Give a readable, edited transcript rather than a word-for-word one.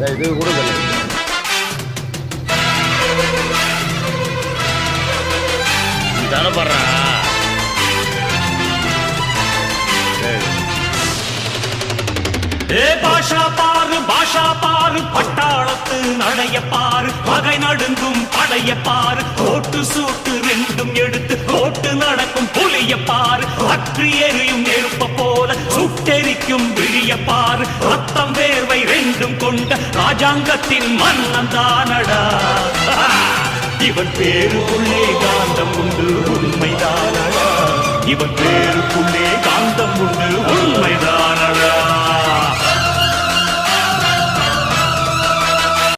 இது கொடுக்கல தானே பாடுறா. பாஷா பாரு பட்டாளத்து நடைய பாரு பகை நடுங்கும் படைய பாரு கோட்டு சூட்டு ரெண்டும் எடுத்து கோட்டு நடக்கும் புலிய பாரு அற்றி எரியும் நெருப்ப போல சுட்டெரிக்கும் விழிய பாரு ரத்தம் வேர்வை ரெண்டும் கொண்ட ராஜாங்கத்தின் மன்னன் தானடா. இவன் பேருக்குள்ளே காந்தம் உண்டு உண்மைதானடா. இவன் பேருக்குள்ளே காந்தம் உண்டு உண்மைதானடா.